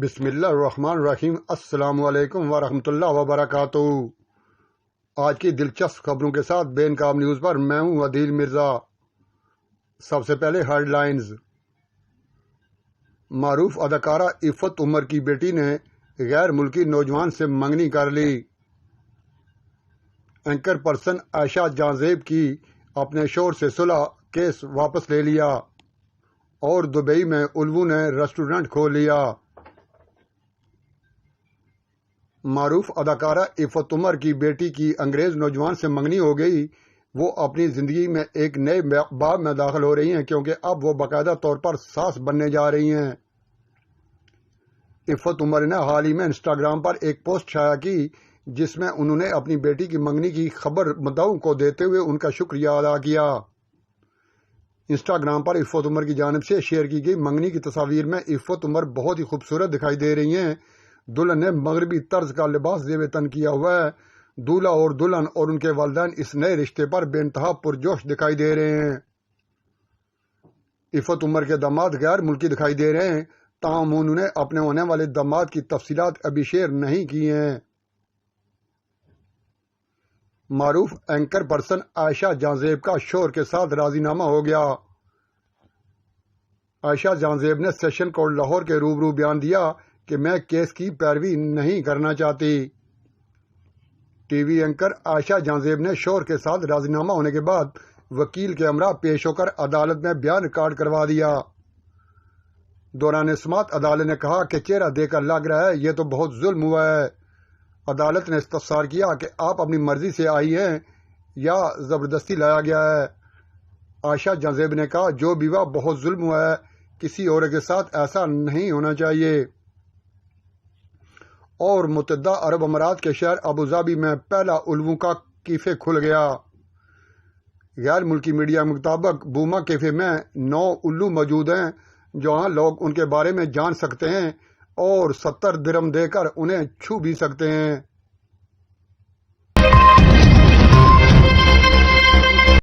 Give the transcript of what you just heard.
بسم اللہ الرحمن الرحیم۔ السلام علیکم ورحمۃ اللہ وبرکاتہ۔ آج کی دلچسپ خبروں کے ساتھ بے نقاب نیوز پر میں ہوں عدیل مرزا۔ سب سے پہلے ہیڈ لائنز۔ معروف اداکارہ عفت عمر کی بیٹی نے غیر ملکی نوجوان سے منگنی کر لی۔ اینکر پرسن عائشہ جہاں-زیب کی اپنے شوہر سے صلح کیس واپس لے لیا اور دبئی میں الوو نے ریسٹورنٹ کھول لیا۔ معروف اداکارہ عفت عمر کی بیٹی کی انگریز نوجوان سے منگنی ہو گئی۔ وہ اپنی زندگی میں ایک نئے باب میں داخل ہو رہی ہیں کیونکہ اب وہ باقاعدہ طور پر ساس بننے جا رہی ہیں۔ عفت عمر نے حال ہی میں انسٹاگرام پر ایک پوسٹ شائع کی جس میں انہوں نے اپنی بیٹی کی منگنی کی خبر مدعو کو دیتے ہوئے ان کا شکریہ ادا کیا۔ انسٹاگرام پر عفت عمر کی جانب سے شیئر کی گئی منگنی کی تصاویر میں عفت عمر بہت ہی خوبصورت دکھائی دے رہی ہیں۔ دلہن نے مغربی طرز کا لباس زیب تن کیا ہوا ہے۔ دولہا اور دلہن اور ان کے والدین اس نئے رشتے پر بے انتہا پرجوش دکھائی دے رہے ہیں۔ عفت عمر کے داماد غیر ملکی دکھائی دے رہے ہیں، تاہم انہوں نے اپنے ہونے والے داماد کی تفصیلات ابھی شیئر نہیں کی ہیں۔ معروف اینکر پرسن عائشہ جہاں-زیب کا شوہر کے ساتھ راضی نامہ ہو گیا۔ عائشہ جہاں-زیب نے سیشن کورٹ لاہور کے روبرو بیان دیا کہ میں کیس کی پیروی نہیں کرنا چاہتی۔ ٹی وی اینکر عائشہ جہاں-زیب نے شوہر کے ساتھ راضی نامہ ہونے کے بعد وکیل کے ہمراہ پیش ہو کر عدالت میں بیان ریکارڈ کروا دیا۔ دوران سماعت عدالت نے کہا کہ چہرہ دیکھ کر لگ رہا ہے یہ تو بہت ظلم ہوا ہے۔ عدالت نے استفسار کیا کہ آپ اپنی مرضی سے آئی ہیں یا زبردستی لایا گیا ہے۔ عائشہ جہاں-زیب نے کہا جو بھی ہوا بہت ظلم ہوا ہے، کسی اور کے ساتھ ایسا نہیں ہونا چاہیے۔ اور متحدہ عرب امارات کے شہر ابوظہبی میں پہلا الوو کا کیفے کھل گیا۔ غیر ملکی میڈیا کے مطابق بوما کیفے میں 9 الو موجود ہیں جہاں لوگ ان کے بارے میں جان سکتے ہیں اور 70 درہم دے کر انہیں چھو بھی سکتے ہیں۔